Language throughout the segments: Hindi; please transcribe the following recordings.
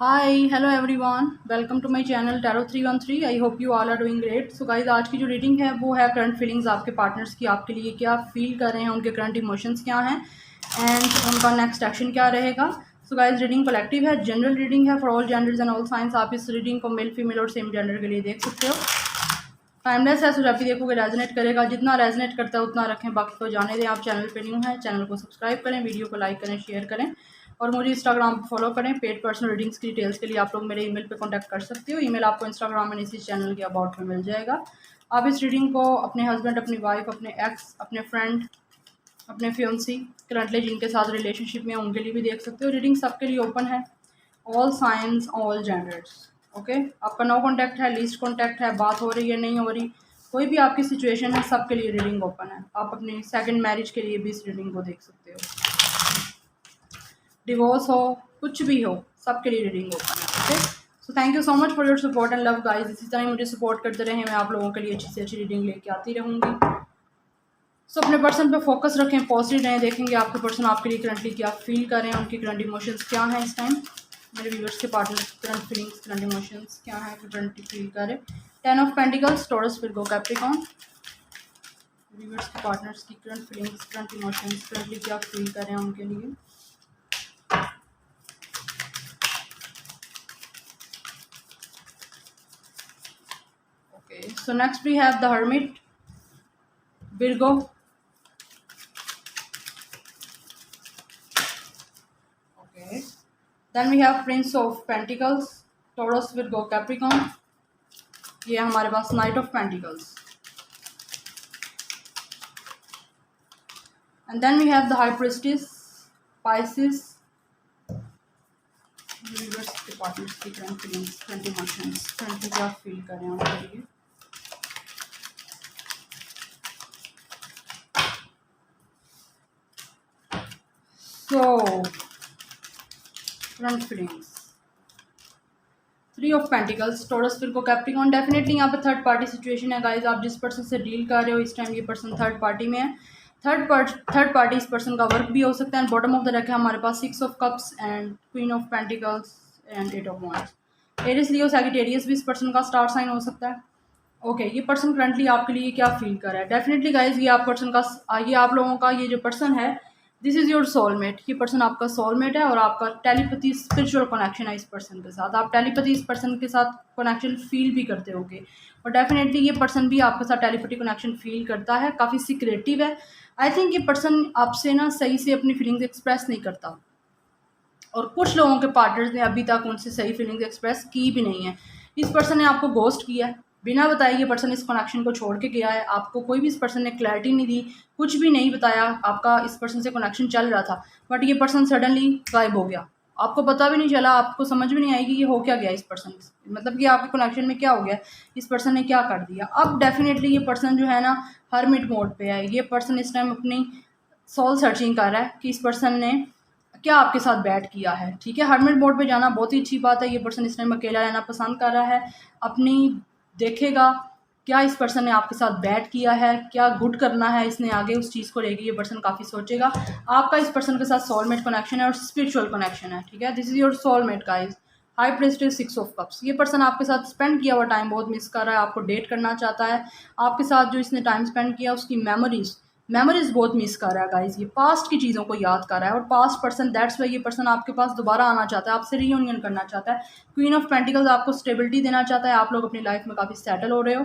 Hi hello everyone, welcome to my channel tarot 313। I hope you all are doing great. So guys, आज की जो रीडिंग है वो है करंट फीलिंग्स आपके पार्टनर्स की, आपके लिए क्या फील कर रहे हैं, उनके करंट इमोशंस क्या हैं एंड उनका नेक्स्ट एक्शन क्या रहेगा। सो गाइज, रीडिंग कलेक्टिव है, जनरल रीडिंग है for all genders and all science. आप इस रीडिंग को मेल फीमेल और सेम जेंडर के लिए देख सकते हो। टाइमलेस है, सो जब भी देखोगे रेजोनेट करेगा। जितना रेजोनेट करता है उतना रखें, बाकी को जाने दें। आप चैनल पे न्यू हैं, चैनल को सब्सक्राइब करें, वीडियो को लाइक करें, शेयर करें और मुझे इंस्टाग्राम पर फॉलो करें। पेड पर्सनल रीडिंग्स की डिटेल्स के लिए आप लोग मेरे ईमेल पे कांटेक्ट कर सकते हो। ईमेल आपको इंस्टाग्राम में इसी चैनल के अबाउट में मिल जाएगा। आप इस रीडिंग को अपने हस्बैंड, अपनी वाइफ, अपने एक्स, अपने फ्रेंड, अपने फियोन्सी, करंटली जिनके साथ रिलेशनशिप में उनके लिए भी देख सकते हो। रीडिंग सबके लिए ओपन है, all science, all genders. Okay, आपका नो कॉन्टैक्ट है, लीस्ट कॉन्टैक्ट है, बात हो रही है, नहीं हो रही, कोई भी आपकी सिचुएशन है, सबके लिए रीडिंग ओपन है। आप अपनी सेकंड मैरिज के लिए भी इस रीडिंग को देख सकते हो। डिवोर्स हो, कुछ भी हो, सबके लिए रीडिंग ओपन है। Okay, so thank you so much for your support and love guys. इसी तरह मुझे सपोर्ट करते रहे, मैं आप लोगों के लिए अच्छी से अच्छी रीडिंग लेके आती रहूँगी। सो अपने पर्सन पे फोकस रखें, पॉजिटिव रहें। देखेंगे आपके पर्सन आपके लिए करंटली क्या फील कर रहे हैं, उनकी करंट इमोशंस क्या हैं इस टाइम। मेरे व्यूअर्स के partner current feelings, current emotions क्या है, करंटली फील कर रहे हैं। 10 of pentacles, taurus, Virgo, Capricorn. Viewers के पार्टनर्स की current feelings, current emotions, currently क्या फील कर रहे हैं उनके लिए। Okay, so next we have the Hermit, Virgo, okay, then we have Prince of Pentacles, Taurus, Virgo, Capricorn। ये हमारे पास Knight of Pentacles, and then we have the High Priestess, Pisces। Reverse के पार्टनर्स की current feelings, current emotions, currently क्या फील कर रहे हैं उनके लिए। So current feelings, 3 of pentacles, taurus, फिर को कैप्रिकॉर्न। डेफिनेटली यहाँ पे थर्ड पार्टी सिचुएशन है गाइज। आप जिस पर्सन से डील कर रहे हो इस टाइम, ये पर्सन थर्ड पार्टी में है। थर्ड पार्टी इस पर्सन का वर्क भी हो सकता है। बॉटम ऑफ द डेक है हमारे पास 6 of cups and queen of pentacles and 8 of wands। Aries, Leo, Sagittarius भी इस पर्सन का स्टार साइन हो सकता है। ओके, ये पर्सन करंटली आपके लिए क्या फील कर रहा है। डेफिनेटली गाइज, ये आप पर्सन का, ये आप लोगों का ये जो पर्सन है, दिस इज़ योर सोलमेट। ये पर्सन आपका सोलमेट है और आपका टेलीपैथी, स्पिरिचुअल कनेक्शन है इस पर्सन के साथ। आप टेलीपैथी इस पर्सन के साथ कनेक्शन फील भी करते होगे और डेफिनेटली ये पर्सन भी आपके साथ टेलीपैथी कनेक्शन फील करता है। काफ़ी सीक्रेटिव है। आई थिंक ये पर्सन आपसे ना सही से अपनी फीलिंग्स एक्सप्रेस नहीं करता और कुछ लोगों के पार्टनर्स ने अभी तक उनसे सही फीलिंग्स एक्सप्रेस की भी नहीं है। इस पर्सन ने आपको गोस्ट किया है, बिना बताए ये पर्सन इस कनेक्शन को छोड़ के गया है। आपको कोई भी इस पर्सन ने क्लैरिटी नहीं दी, कुछ भी नहीं बताया। आपका इस पर्सन से कनेक्शन चल रहा था बट ये पर्सन सडनली गायब हो गया। आपको पता भी नहीं चला, आपको समझ भी नहीं आई कि ये हो क्या गया इस पर्सन से, मतलब कि आपके कनेक्शन में क्या हो गया, इस पर्सन ने क्या कर दिया। अब डेफिनेटली ये पर्सन जो है ना हरमिट मोड पे है। ये पर्सन इस टाइम अपनी सोल सर्चिंग कर रहा है कि इस पर्सन ने क्या आपके साथ बैड किया है। ठीक है, हरमिट मोड पे जाना बहुत ही अच्छी बात है। ये पर्सन इस टाइम अकेला रहना पसंद कर रहा है। अपनी देखेगा क्या इस पर्सन ने आपके साथ बैड किया है, क्या गुड करना है इसने आगे, उस चीज़ को लेके ये पर्सन काफ़ी सोचेगा। आपका इस पर्सन के साथ सोलमेट कनेक्शन है और स्पिरिचुअल कनेक्शन है। ठीक है, this is your soulmate guys. High prestige, 6 of cups. ये पर्सन आपके साथ स्पेंड किया हुआ टाइम बहुत मिस कर रहा है, आपको डेट करना चाहता है। आपके साथ जो इसने टाइम स्पेंड किया उसकी मेमोरीज बहुत मिस कर रहा है गाइज। ये पास्ट की चीज़ों को याद कर रहा है और पास्ट पर्सन, दैट्स वाई ये पर्सन आपके पास दोबारा आना चाहता है, आपसे रीयूनियन करना चाहता है। क्वीन ऑफ पेंटिकल्स आपको स्टेबिलिटी देना चाहता है। आप लोग अपनी लाइफ में काफ़ी सेटल हो रहे हो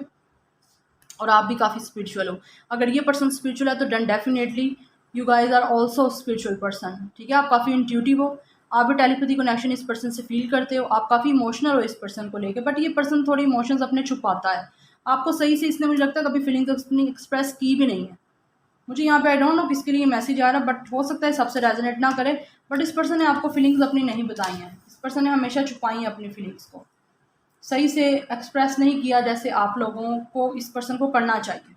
और आप भी काफ़ी स्पिरिचुअल हो। अगर ये पर्सन स्पिरिचुअल है तो then definitely you guys are also spiritual person. ठीक है, आप काफ़ी इंट्यूटिव हो, आप भी टेलीपैथी कनेक्शन इस पर्सन से फील करते हो, आप काफ़ी इमोशनल हो इस पर्सन को लेकर। बट ये पर्सन थोड़ी इमोशंस अपने छुपाता है, आपको सही से इसने मुझे लगता है कभी फीलिंग्स अपनी एक्सप्रेस की भी नहीं है। मुझे यहाँ पे आई डोंट नो किसके लिए मैसेज आ रहा है बट हो सकता है सबसे रेजोनेट ना करे। बट इस पर्सन ने आपको फीलिंग्स अपनी नहीं बताई हैं। इस पर्सन ने हमेशा छुपाई हैं अपनी फीलिंग्स को, सही से एक्सप्रेस नहीं किया जैसे आप लोगों को इस पर्सन को करना चाहिए।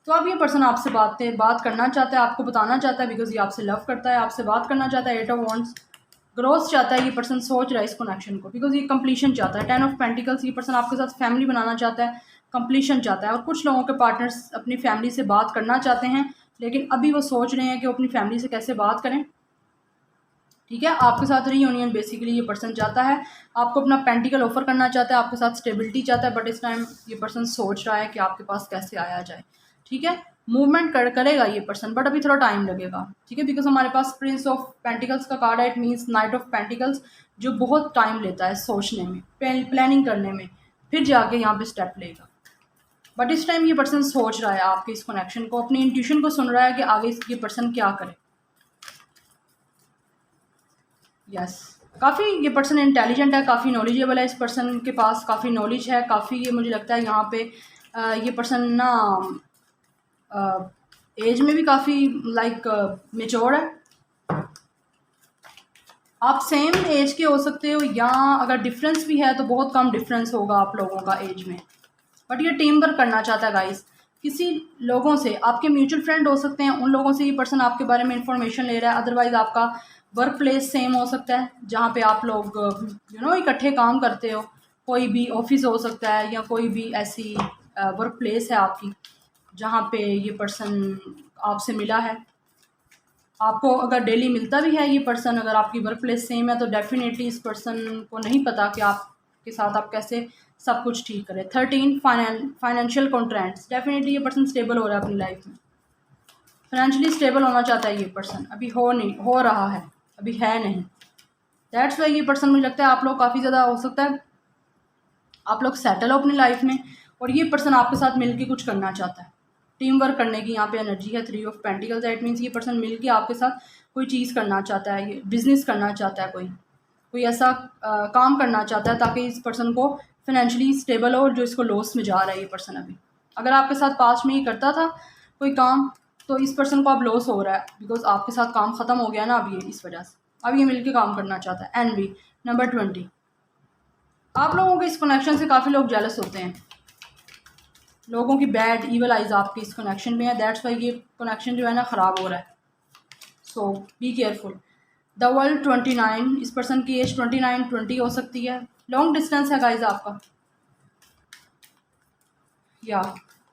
तो अब ये पर्सन आपसे बात करना चाहता है, आपको बताना चाहता है बिकॉज ये आपसे लव करता है, आपसे बात करना चाहता है। 8 ऑफ wands, ग्रोथ चाहता है। ये पर्सन सोच रहा है इस कनेक्शन को बिकॉज ये कंप्लीशन चाहता है। 10 ऑफ पेंटिकल्स, ये पर्सन आपके साथ फैमिली बनाना चाहता है, कंप्लीशन चाहता है। और कुछ लोगों के पार्टनर्स अपनी फैमिली से बात करना चाहते हैं लेकिन अभी वो सोच रहे हैं कि वो अपनी फैमिली से कैसे बात करें। ठीक है, आपके साथ रीयूनियन बेसिकली ये पर्सन चाहता है, आपको अपना पेंटिकल ऑफर करना चाहता है, आपके साथ स्टेबिलिटी चाहता है, बट इस टाइम ये पर्सन सोच रहा है कि आपके पास कैसे आया जाए। ठीक है, मूवमेंट करेगा ये पर्सन, बट अभी थोड़ा टाइम लगेगा। ठीक है, बिकॉज हमारे पास प्रिंस ऑफ पेंटिकल्स का कार्ड है, it means night of pentacles, जो बहुत टाइम लेता है सोचने में, प्लानिंग करने में, फिर जाके यहाँ पे स्टेप लेगा। बट इस टाइम ये पर्सन सोच रहा है आपके इस कनेक्शन को, अपनी इंट्यूशन को सुन रहा है कि आगे ये पर्सन क्या करे। यस, काफ़ी ये पर्सन इंटेलिजेंट है, काफ़ी नॉलेजेबल है, इस पर्सन के पास काफ़ी नॉलेज है, काफ़ी ये मुझे लगता है यहाँ पे ये पर्सन ना एज में भी काफ़ी लाइक मेच्योर है। आप सेम एज के हो सकते हो, या अगर डिफरेंस भी है तो बहुत कम डिफरेंस होगा आप लोगों का एज में, बट ये टीम वर्क करना चाहता है गाइस। किसी लोगों से, आपके म्यूचुअल फ्रेंड हो सकते हैं, उन लोगों से ये पर्सन आपके बारे में इंफॉर्मेशन ले रहा है। अदरवाइज आपका वर्क प्लेस सेम हो सकता है, जहाँ पे आप लोग इकट्ठे काम करते हो, कोई भी ऑफिस हो सकता है, या कोई भी ऐसी वर्क प्लेस है आपकी जहाँ पे ये पर्सन आपसे मिला है। आपको अगर डेली मिलता भी है ये पर्सन, अगर आपकी वर्क प्लेस सेम है, तो डेफिनेटली इस पर्सन को नहीं पता कि आपके साथ आप कैसे सब कुछ ठीक करें। 13 फाइनेंशियल कॉन्ट्रैक्ट्स, डेफिनेटली ये पर्सन स्टेबल हो रहा है अपनी लाइफ में, फाइनेंशियली स्टेबल होना चाहता है ये पर्सन। अभी हो रहा है, अभी है नहीं। दैट्स वाई ये पर्सन, मुझे लगता है आप लोग काफ़ी ज़्यादा हो सकता है आप लोग सेटल हो अपनी लाइफ में, और ये पर्सन आपके साथ मिलके कुछ करना चाहता है। टीम वर्क करने की यहाँ पे एनर्जी है, 3 ऑफ पेंटिकल्स, दैट मीन्स ये पर्सन मिलके आपके साथ कोई चीज़ करना चाहता है, ये बिजनेस करना चाहता है, कोई ऐसा काम करना चाहता है ताकि इस पर्सन को फाइनेंशियली स्टेबल हो, जो इसको लॉस में जा रहा है ये पर्सन अभी। अगर आपके साथ पास्ट में ही करता था कोई काम, तो इस पर्सन को अब लॉस हो रहा है, बिकॉज आपके साथ काम ख़त्म हो गया ना अब ये, इस वजह से अब ये मिलके काम करना चाहता है। एनवी नंबर 20, आप लोगों के इस कनेक्शन से काफ़ी लोग जेलस होते हैं, लोगों की बैड ईवल आइज आपके इस कनेक्शन में है, दैट्स वाई ये कनेक्शन जो है ना ख़राब हो रहा है। सो बी केयरफुल। द वर्ल्ड 29, इस पर्सन की एज 29-20 हो सकती है, लॉन्ग डिस्टेंस है गाइज आपका, या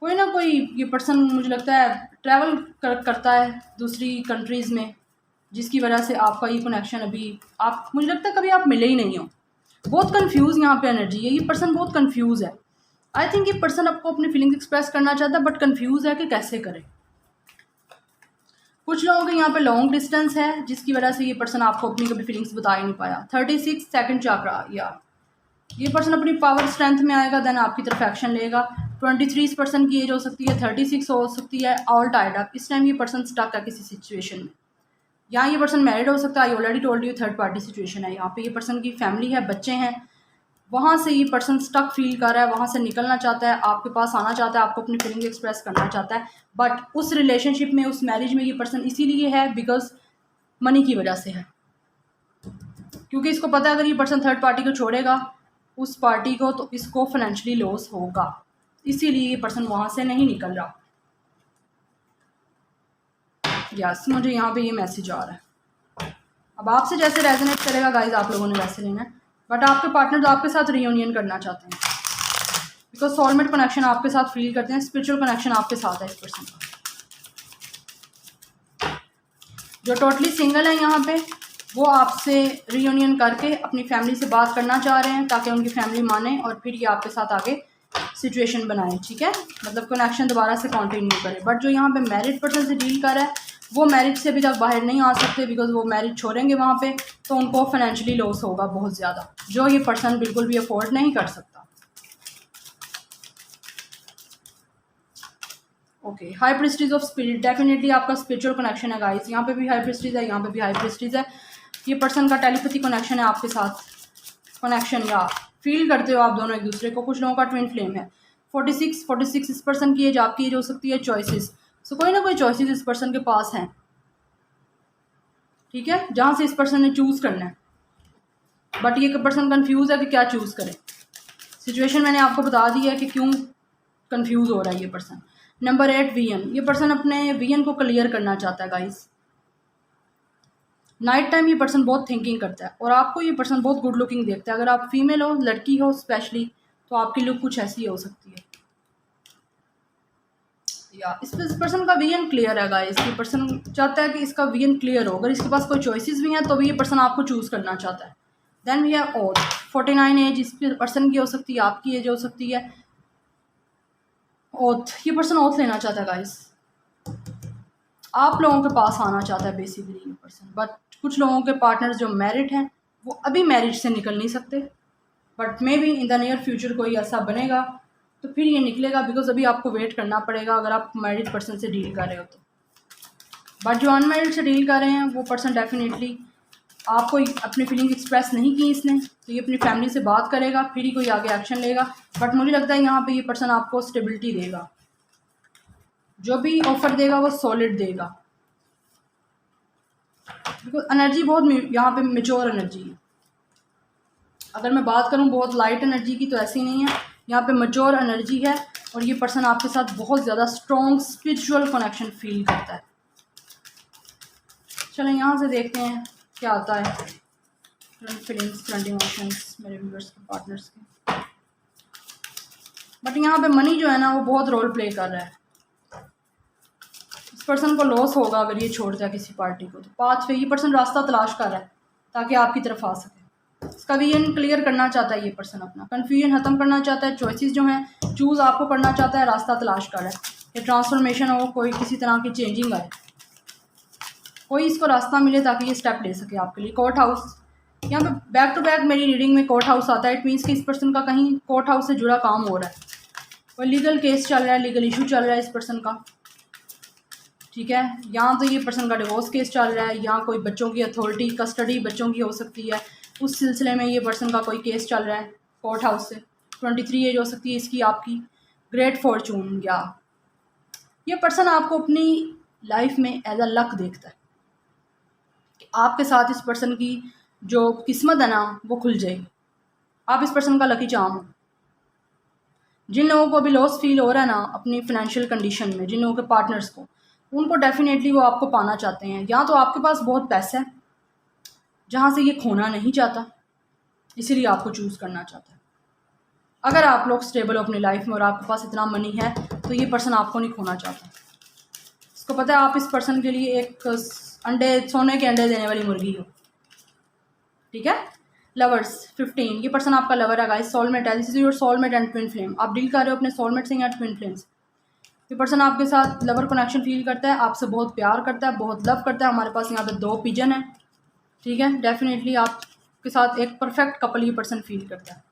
कोई ना कोई ये पर्सन मुझे लगता है ट्रैवल करता है दूसरी कंट्रीज़ में, जिसकी वजह से आपका ये कनेक्शन अभी आप, मुझे लगता है कभी आप मिले ही नहीं हो। बहुत कंफ्यूज यहाँ पे एनर्जी है, ये पर्सन बहुत कंफ्यूज है। आई थिंक ये पर्सन आपको अपनी फीलिंग्स एक्सप्रेस करना चाहता है, बट कंफ्यूज है कि कैसे करे। कुछ लोगों के यहाँ पे लॉन्ग डिस्टेंस है, जिसकी वजह से ये पर्सन आपको अपनी कभी फीलिंग्स बता ही नहीं पाया। 36 सेकंड चक्रा, या ये पर्सन अपनी पावर स्ट्रेंथ में आएगा, देन आपकी तरफ एक्शन लेगा। 23 इस पर्सन की एज हो सकती है, 36 हो सकती है, ऑल टाइड अप। इस टाइम ये पर्सन स्टक है किसी सिचुएशन में, यहाँ ये पर्सन मैरिड हो सकता है, I already told you, third party situation है। यहाँ पे ये पर्सन की फैमिली है, बच्चे हैं, वहाँ से ये पर्सन स्टक फील कर रहा है, वहाँ से निकलना चाहता है, आपके पास आना चाहता है, आपको अपनी फीलिंग एक्सप्रेस करना चाहता है, बट उस रिलेशनशिप में, उस मैरिज में ये पर्सन इसीलिए है बिकॉज मनी की वजह से है, क्योंकि इसको पता है अगर ये पर्सन थर्ड पार्टी को छोड़ेगा उस पार्टी को, तो इसको फाइनेंशियली लॉस होगा, इसीलिए ये पर्सन वहाँ से नहीं निकल रहा। यस, मुझे यहाँ पे ये मैसेज आ रहा है। अब आपसे जैसे रेजोनेट करेगा गाइज, आप लोगों ने वैसे लेना है, बट आपके पार्टनर तो आपके साथ रियूनियन करना चाहते हैं, बिकॉज सोलमेट कनेक्शन आपके साथ फील करते हैं, स्पिरिचुअल कनेक्शन आपके साथ है इस पर्सन का। जो टोटली सिंगल है यहाँ पे, वो आपसे रियूनियन करके अपनी फैमिली से बात करना चाह रहे हैं, ताकि उनकी फैमिली माने और फिर ये आपके साथ आगे सिचुएशन बनाए। ठीक है, मतलब कनेक्शन दोबारा से कंटिन्यू करे। बट जो यहाँ पे मैरिड पर्सन से डील कर रहा है, वो मैरिज से अभी तक बाहर नहीं आ सकते, बिकॉज वो मैरिज छोड़ेंगे वहाँ पे, तो उनको फाइनेंशियली लॉस होगा बहुत ज़्यादा, जो ये पर्सन बिल्कुल भी अफोर्ड नहीं कर सकता। Okay, high Prestige of spirit, definitely आपका स्पिरिचुअल कनेक्शन है गाइस, यहाँ पे भी हाई प्रेस्टीज है, यहाँ पे भी हाई प्रेस्टीज है। ये पर्सन का टेलीपैथी कनेक्शन है आपके साथ, कनेक्शन या फील करते हो आप दोनों एक दूसरे को। कुछ लोगों का ट्विन फ्लेम है। 46 इस पर्सन की एज, आपकी एज हो सकती है। चॉइसेस, सो कोई ना कोई चॉइसेस इस पर्सन के पास हैं, ठीक है, जहाँ से इस पर्सन ने चूज़ करना है, बट ये पर्सन कंफ्यूज है कि क्या चूज़ करे। सिचुएशन मैंने आपको बता दी है कि क्यों कंफ्यूज हो रहा है ये पर्सन। नंबर 8 वियन, ये पर्सन अपने वियन को क्लियर करना चाहता है गाइस। नाइट टाइम ये पर्सन बहुत थिंकिंग करता है, और आपको ये पर्सन बहुत गुड लुकिंग देखता है। अगर आप फीमेल हो, लड़की हो स्पेशली, तो आपकी लुक कुछ ऐसी हो सकती है। या इस पर्सन का विजन क्लियर है गाइस। ये पर्सन चाहता है कि इसका विजन क्लियर हो। अगर इसके पास कोई चॉइसेस भी हैं तो भी ये पर्सन आपको चूज़ करना चाहता है। Then we have oath. 49 age इस पर्सन की हो सकती है, आपकी एज हो सकती है। ओथ, ये पर्सन ओथ लेना चाहता है गाइस। आप लोगों के पास आना चाहता है बेसिकली ये पर्सन। बट कुछ लोगों के पार्टनर्स जो मैरिड हैं वो अभी मैरिज से निकल नहीं सकते, but may be in the near future कोई ऐसा बनेगा तो फिर ये निकलेगा, बिकॉज अभी आपको वेट करना पड़ेगा अगर आप मैरिड पर्सन से डील कर रहे हो तो। बट जो अनमैरिड से डील कर रहे हैं वो पर्सन डेफिनेटली आपको अपनी फीलिंग एक्सप्रेस नहीं की इसने, तो ये अपनी फैमिली से बात करेगा फिर ही कोई आगे एक्शन लेगा। बट मुझे लगता है यहाँ पे ये पर्सन आपको स्टेबिलिटी देगा, जो भी ऑफर देगा वो सॉलिड देगा, बिकॉज एनर्जी बहुत यहाँ पे मेच्योर एनर्जी है। अगर मैं बात करूँ बहुत लाइट एनर्जी की तो ऐसी नहीं है, यहाँ पे मेच्योर एनर्जी है और ये पर्सन आपके साथ बहुत ज़्यादा स्ट्रॉन्ग स्पिरिचुअल कनेक्शन फील करता है। चलें यहाँ से देखते हैं क्या आता है। करंट फीलिंग्स, करंट इमोशंस मेरे व्यूअर्स के, पार्टनर्स के। बट यहाँ पे मनी जो है ना वो बहुत रोल प्ले कर रहा है। इस पर्सन को लॉस होगा अगर ये छोड़ जाए किसी पार्टी को। तो पाथ पे ये पर्सन रास्ता तलाश कर रहा है ताकि आपकी तरफ आ सके। इसका विजन क्लियर करना चाहता है ये पर्सन, अपना कन्फ्यूजन ख़त्म करना चाहता है। चॉइसेस जो हैं चूज़ आपको करना चाहता है, रास्ता तलाश कर रहा है कि ट्रांसफॉर्मेशन हो, कोई किसी तरह की चेंजिंग आए, कोई इसको रास्ता मिले ताकि ये स्टेप ले सके आपके लिए। कोर्ट हाउस, यहाँ पे बैक टू बैक मेरी रीडिंग में कोर्ट हाउस आता है। इट मीन्स कि इस पर्सन का कहीं कोर्ट हाउस से जुड़ा काम हो रहा है, कोई लीगल केस चल रहा है, लीगल इशू चल रहा है इस पर्सन का। ठीक है, यहाँ तो ये पर्सन का डिवोर्स केस चल रहा है, यहाँ कोई बच्चों की अथॉरिटी कस्टडी बच्चों की हो सकती है, उस सिलसिले में ये पर्सन का कोई केस चल रहा है कोर्ट हाउस से। 23 एज हो सकती है इसकी, आपकी। ग्रेट फॉर्चून, या ये पर्सन आपको अपनी लाइफ में एज अ लक देखता है कि आपके साथ इस पर्सन की जो किस्मत है ना वो खुल जाएगी। आप इस पर्सन का लकी चार्म हो। जिन लोगों को अभी लॉस फील हो रहा है ना अपनी फाइनेंशियल कंडीशन में, जिन लोगों के पार्टनर्स को, उनको डेफिनेटली वो आपको पाना चाहते हैं। या तो आपके पास बहुत पैसा है जहाँ से ये खोना नहीं चाहता, इसीलिए आपको चूज़ करना चाहता है। अगर आप लोग स्टेबल हो अपनी लाइफ में और आपके पास इतना मनी है तो ये पर्सन आपको नहीं खोना चाहता। इसको पता है आप इस पर्सन के लिए एक अंडे, सोने के अंडे देने वाली मुर्गी हो। ठीक है। लवर्स 15, ये पर्सन आपका लवर है गाइस, सोलमेट है। This is your soulmate and twin flame. आप डील कर रहे हो अपने सोलमेट से या ट्विन फ्लेम से। ये पर्सन आपके साथ लवर कनेक्शन फील करता है, आपसे बहुत प्यार करता है, बहुत लव करता है। हमारे पास यहाँ पे 2 पिजन है। ठीक है, डेफिनेटली आपके साथ एक परफेक्ट कपल ये पर्सन फील करता है,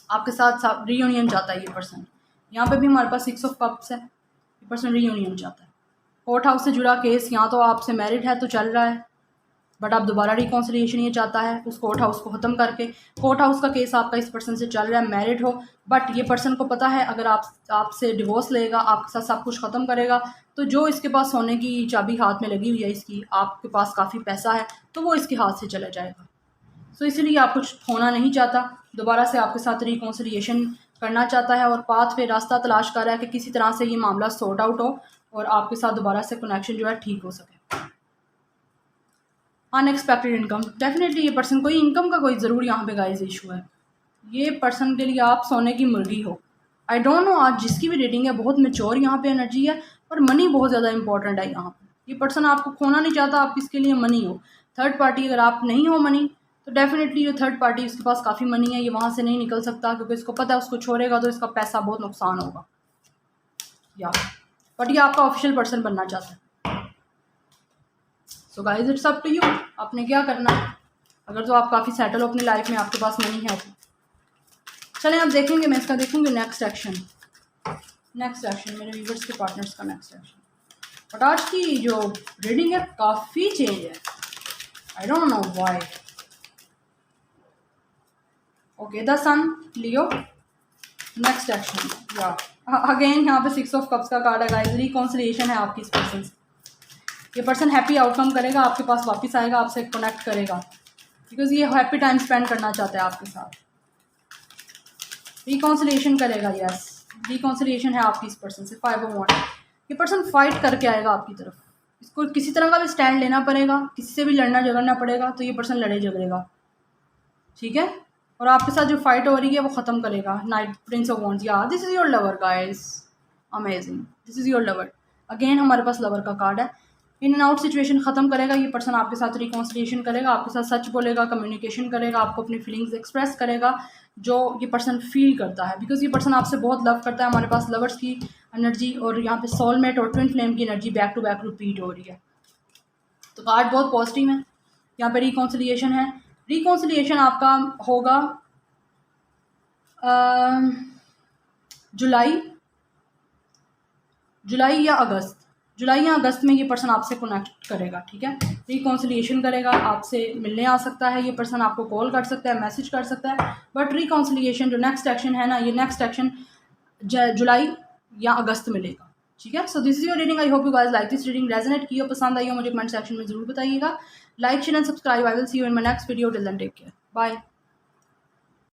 आपके साथ रीयूनियन चाहता है ये पर्सन। यहाँ पे भी हमारे पास 6 ऑफ कप्स है, ये पर्सन रीयूनियन चाहता है। कोर्ट हाउस से जुड़ा केस, यहाँ तो आपसे मैरिड है तो चल रहा है, बट आप दोबारा रिकॉन्सिलिएशन ये चाहता है उस कोर्ट हाउस को ख़त्म करके। कोर्ट हाउस का केस आपका इस पर्सन से चल रहा है, मैरिड हो, बट ये पर्सन को पता है अगर आपसे डिवोर्स लेगा, आपके साथ सब कुछ ख़त्म करेगा, तो जो इसके पास सोने की चाबी हाथ में लगी हुई है इसकी, आपके पास काफ़ी पैसा है तो वो इसके हाथ से चला जाएगा। सो इसीलिए आप कुछ खोना नहीं चाहता, दोबारा से आपके साथ रिकॉन्सिलिएशन करना चाहता है और पाथ पे रास्ता तलाश कर रहा है कि किसी तरह से ये मामला सॉर्ट आउट हो और आपके साथ दोबारा से कनेक्शन जो है ठीक हो सके। अनएक्सपेक्टेड इनकम, डेफिनेटली ये पर्सन कोई इनकम का कोई ज़रूर यहाँ पे गाइस इशू है। ये पर्सन के लिए आप सोने की मुर्गी हो। आई डोंट नो, आज जिसकी भी रेटिंग है बहुत मेच्योर यहाँ पे एनर्जी है और मनी बहुत ज़्यादा इंपॉर्टेंट है यहाँ पे। ये पर्सन आपको खोना नहीं चाहता, आप किसके लिए मनी हो। थर्ड पार्टी, अगर आप नहीं हो मनी तो डेफिनेटली जो थर्ड पार्टी उसके पास काफ़ी मनी है, ये वहाँ से नहीं निकल सकता क्योंकि इसको पता है उसको छोड़ेगा तो इसका पैसा बहुत नुकसान होगा। या बट ये आपका ऑफिशियल पर्सन बनना चाहता है। So guys it's up to you, आपने क्या करना है। अगर तो आप काफ़ी सेटल हो अपनी लाइफ में, आपके पास मनी है तो चलें आप देखेंगे, मैं इसका देखूंगी नेक्स्ट एक्शन। नेक्स्ट एक्शन मेरे व्यूअर्स के पार्टनर्स का नेक्स्ट एक्शन। बट आज की जो रीडिंग है काफ़ी चेंज है, I don't know why. Okay, the sun, Leo, next action. या अगेन यहाँ पे 6 ऑफ कप्स का कार्ड है गाइस, रिकॉन्सिलिएशन है आपकी इस पर्सन से। ये पर्सन हैप्पी आउटकम करेगा, आपके पास वापस आएगा, आपसे कनेक्ट करेगा बिकॉज ये हैप्पी टाइम स्पेंड करना चाहता है आपके साथ। रिकॉन्सिलिएशन करेगा, यस रिकॉन्सिलिएशन है आपकी इस पर्सन से। 5 ऑफ वांड, ये पर्सन फाइट करके आएगा आपकी तरफ। इसको किसी तरह का भी स्टैंड लेना पड़ेगा, किसी से भी लड़ना झगड़ना पड़ेगा, तो ये पर्सन लड़े झगड़ेगा। ठीक है, और आपके साथ जो फाइट हो रही है वो ख़त्म करेगा। नाइट, प्रिंस ऑफ वांड्स, या this is your lover guys. Amazing, this is your lover. Again हमारे पास लवर का कार्ड है। इन एंड आउट सिचुएशन ख़त्म करेगा ये पर्सन, आपके साथ रिकॉन्सिलिएशन करेगा, आपके साथ सच बोलेगा, कम्युनिकेशन करेगा, आपको अपनी फीलिंग्स एक्सप्रेस करेगा जो ये पर्सन फील करता है, बिकॉज ये पर्सन आपसे बहुत लव करता है। हमारे पास लवर्स की एनर्जी और यहाँ पे सोलमेट और ट्विन फ्लेम की energy back to back repeat हो रही है। तो कार्ड बहुत पॉजिटिव है। यहाँ पे रिकॉन्सिलिएशन है। रिकॉन्सिलिएशन आपका होगा जुलाई या अगस्त में ये पर्सन आपसे कनेक्ट करेगा, ठीक है। रिकॉन्सिलिएशन करेगा, आपसे मिलने आ सकता है ये पर्सन, आपको कॉल कर सकता है, मैसेज कर सकता है, बट रिकॉन्सिलिएशन जो नेक्स्ट एक्शन है ना, ये नेक्स्ट एक्शन जुलाई या अगस्त में लेगा, ठीक है। So this is your reading. I hope you guys like this reading. Resonate की हो, पसंद आई हो, मुझे कमेंट सेक्शन में जरूर बताइएगा। Like share and subscribe. I will see you in my next video. Till then take care, bye.